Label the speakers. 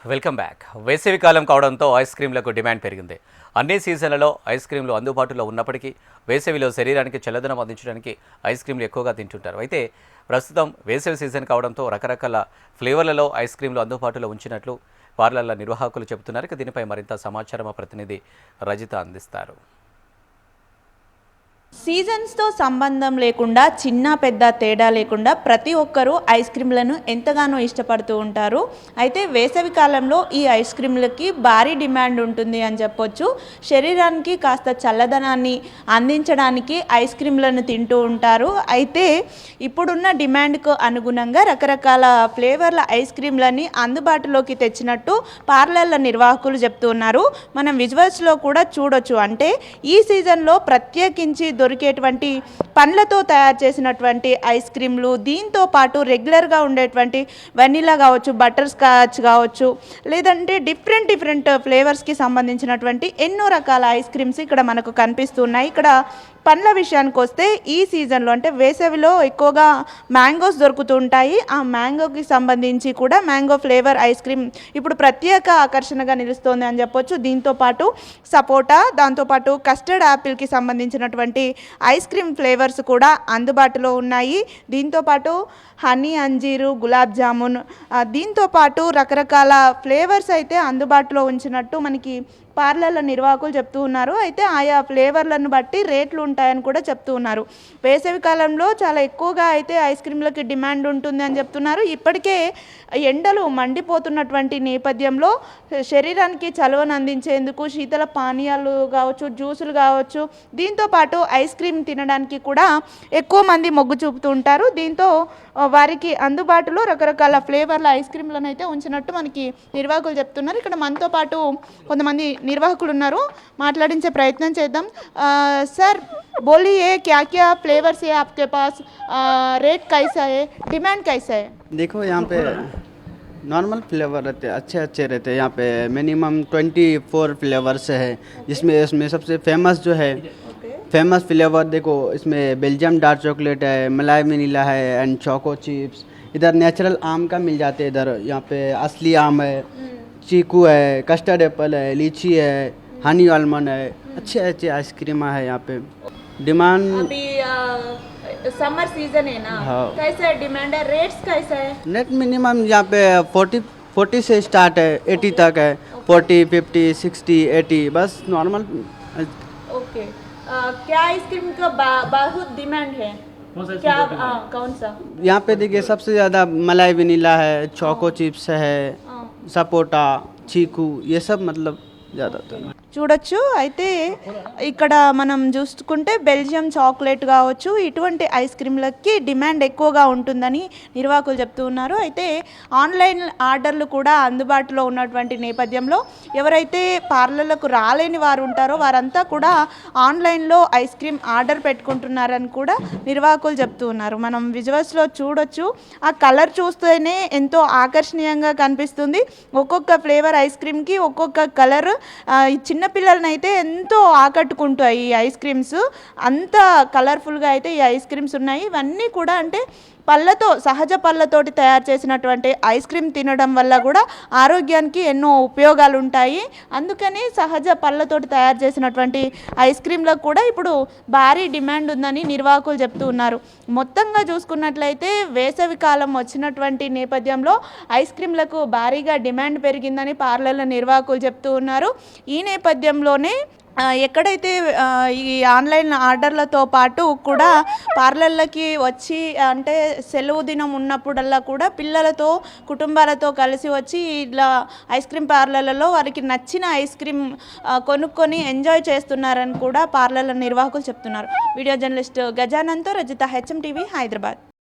Speaker 1: Welcome back. వేసవికాలం కావడంతో ice క్రీంలకు demand పెరిగింది. అన్ని సీజన్లలో ఐస్ క్రీంలు అందుబాటులో ఉన్నప్పటికీ వేసవిలో శరీరానికి చల్లదనం అందించడానికి ఐస్ క్రీంలు ఎక్కువగా తింటుంటారు. అయితే ప్రస్తుతం వేసవి సీజన్ కావడంతో రకరకాల ఫ్లేవర్లలో ఐస్ క్రీంలు అందుబాటులో ఉంచినట్లు పార్లర్ల నిర్వాహకులు చెబుతున్నారు. దీనిపై మరింత సమాచారం మా ప్రతినిధి రజిత అందిస్తారు.
Speaker 2: సీజన్స్తో సంబంధం లేకుండా చిన్న పెద్ద తేడా లేకుండా ప్రతి ఒక్కరూ ఐస్ క్రీమ్లను ఎంతగానో ఇష్టపడుతూ ఉంటారు. అయితే వేసవి కాలంలో ఈ ఐస్ క్రీమ్లకి భారీ డిమాండ్ ఉంటుంది అని చెప్పొచ్చు. శరీరానికి కాస్త చల్లదనాన్ని అందించడానికి ఐస్ క్రీమ్లను తింటూ ఉంటారు. అయితే ఇప్పుడున్న డిమాండ్కు అనుగుణంగా రకరకాల ఫ్లేవర్ల ఐస్ క్రీమ్లని అందుబాటులోకి తెచ్చినట్టు పార్లర్ల నిర్వాహకులు చెప్తున్నారు. మనం విజువల్స్లో కూడా చూడొచ్చు. అంటే ఈ సీజన్లో ప్రత్యేకించి దొరికేటువంటి పండ్లతో తయారు చేసినటువంటి ఐస్ క్రీమ్లు, దీంతో పాటు రెగ్యులర్గా ఉండేటువంటి వెనిలా కావచ్చు, బటర్ స్కాచ్ కావచ్చు, లేదంటే డిఫరెంట్ ఫ్లేవర్స్కి సంబంధించినటువంటి ఎన్నో రకాల ఐస్ క్రీమ్స్ ఇక్కడ మనకు కనిపిస్తున్నాయి. ఇక్కడ పండ్ల విషయానికి వస్తే ఈ సీజన్లో అంటే వేసవిలో ఎక్కువగా మ్యాంగోస్ దొరుకుతూ ఉంటాయి. ఆ మ్యాంగోకి సంబంధించి కూడా మ్యాంగో ఫ్లేవర్ ఐస్ క్రీమ్ ఇప్పుడు ప్రత్యేక ఆకర్షణగా నిలుస్తోంది అని చెప్పొచ్చు. దీంతోపాటు సపోటా, దాంతోపాటు కస్టర్డ్ యాపిల్కి సంబంధించినటువంటి ఐస్ క్రీమ్ ఫ్లేవర్స్ కూడా అందుబాటులో ఉన్నాయి. దీంతోపాటు హనీ అంజీరు, గులాబ్ జామున్, దీంతోపాటు రకరకాల ఫ్లేవర్స్ అయితే అందుబాటులో ఉంచినట్టు మనకి పార్లర్ల నిర్వాహకులు చెప్తూ ఉన్నారు. అయితే ఆయా ఫ్లేవర్లను బట్టి రేట్లు ఉంటాయని కూడా చెప్తూ ఉన్నారు. వేసవి కాలంలో చాలా ఎక్కువగా అయితే ఐస్ క్రీమ్లకి డిమాండ్ ఉంటుంది అని చెప్తున్నారు. ఇప్పటికే ఎండలు మండిపోతున్నటువంటి నేపథ్యంలో శరీరానికి చలువను అందించేందుకు శీతల పానీయాలు కావచ్చు, జ్యూసులు కావచ్చు, దీంతోపాటు ఐస్ క్రీమ్ తినడానికి కూడా ఎక్కువ మంది మొగ్గు చూపుతూ ఉంటారు. దీంతో వారికి అందుబాటులో రకరకాల ఫ్లేవర్ల ఐస్ క్రీమ్లను అయితే ఉంచినట్టు మనకి నిర్వాహకులు చెప్తున్నారు. ఇక్కడ మనతో పాటు కొంతమంది నిర్వాహకులు ఉన్నారు, మాట్లాడించే ప్రయత్నం చేద్దాం. सर बोलिए क्या क्या फ्लेवर्स है आपके पास, रेट कैसा है, डिमांड कैसा है?
Speaker 3: देखो यहाँ पे नॉर्मल फ्लेवर रहते हैं, अच्छे रहते हैं। यहाँ पे मिनिमम 24 फ्लेवर्स है, जिसमें इसमें सबसे फेमस जो है फेमस फ्लेवर देखो, इसमें बेल्जियम डार्क चॉकलेट है, मलाई वनीला है एंड चोको चिप्स। इधर नेचुरल आम का मिल जाते हैं, इधर यहाँ पे असली आम है, चीकू है, कस्टर्ड एप्पल है, लीची है, हनी आलमंड है। अच्छे आइसक्रीम है यहाँ पे। डिमांड
Speaker 2: अभी समर सीजन है ना,
Speaker 3: हाँ।
Speaker 2: कैसा है डिमांड है, रेट्स कैसा है?
Speaker 3: नेट मिनिमम यहाँ पे 40 से स्टार्ट है, 80 तक है। 40, 50, 60, 80 बस नॉर्मल।
Speaker 2: ओके, क्या आइसक्रीम का बहुत डिमांड है? क्या कौन सा?
Speaker 3: यहाँ पे देखिए सबसे ज़्यादा मलाई वनीला है, चोको चिप्स है, सपोटा, चीकू, ये सब मतलब ज़्यादातर
Speaker 2: చూడొచ్చు. అయితే ఇక్కడ మనం చూసుకుంటే బెల్జియం చాక్లెట్ కావచ్చు, ఇటువంటి ఐస్ క్రీమ్లకి డిమాండ్ ఎక్కువగా ఉంటుందని నిర్వాహకులు చెప్తూ ఉన్నారు. అయితే ఆన్లైన్ ఆర్డర్లు కూడా అందుబాటులో ఉన్నటువంటి నేపథ్యంలో ఎవరైతే పార్లర్లకు రాలేని వారు ఉంటారో వారంతా కూడా ఆన్లైన్లో ఐస్ క్రీమ్ ఆర్డర్ పెట్టుకుంటున్నారని కూడా నిర్వాహకులు చెప్తూ ఉన్నారు. మనం విజువల్స్లో చూడొచ్చు. ఆ కలర్ చూస్తేనే ఎంతో ఆకర్షణీయంగా కనిపిస్తుంది. ఒక్కొక్క ఫ్లేవర్ ఐస్ క్రీమ్కి ఒక్కొక్క కలర్ చిన్నపిల్లలని అయితే ఎంతో ఆకట్టుకుంటాయి. ఈ ఐస్ క్రీమ్స్ అంత కలర్ఫుల్గా అయితే ఈ ఐస్ క్రీమ్స్ ఉన్నాయి. ఇవన్నీ కూడా అంటే పళ్ళతో, సహజ పళ్ళతోటి తయారు చేసినటువంటి ఐస్ క్రీమ్ తినడం వల్ల కూడా ఆరోగ్యానికి ఎన్నో ఉపయోగాలు ఉంటాయి. అందుకని సహజ పళ్ళతోటి తయారు చేసినటువంటి ఐస్ క్రీమ్లకు కూడా ఇప్పుడు భారీ డిమాండ్ ఉందని నిర్వాహకులు చెప్తూ ఉన్నారు. మొత్తంగా చూసుకున్నట్లయితే వేసవి కాలం వచ్చినటువంటి నేపథ్యంలో ఐస్ క్రీమ్లకు భారీగా డిమాండ్ పెరిగిందని పార్లర్ల నిర్వాహకులు చెప్తూ ఉన్నారు. ఈ నేపథ్యంలోనే ఎక్కడైతే ఈ ఆన్లైన్ ఆర్డర్లతో పాటు కూడా పార్లర్లకి వచ్చి అంటే సెలవు దినం ఉన్నప్పుడల్లా కూడా పిల్లలతో, కుటుంబాలతో కలిసి వచ్చి ఇలా ఐస్ క్రీమ్ పార్లర్లలో వారికి నచ్చిన ఐస్ క్రీమ్ కొనుక్కొని ఎంజాయ్ చేస్తున్నారని కూడా పార్లర్ల నిర్వాహకులు చెప్తున్నారు. వీడియో జర్నలిస్ట్ గజానంతో రజిత, HM టీవీ, హైదరాబాద్.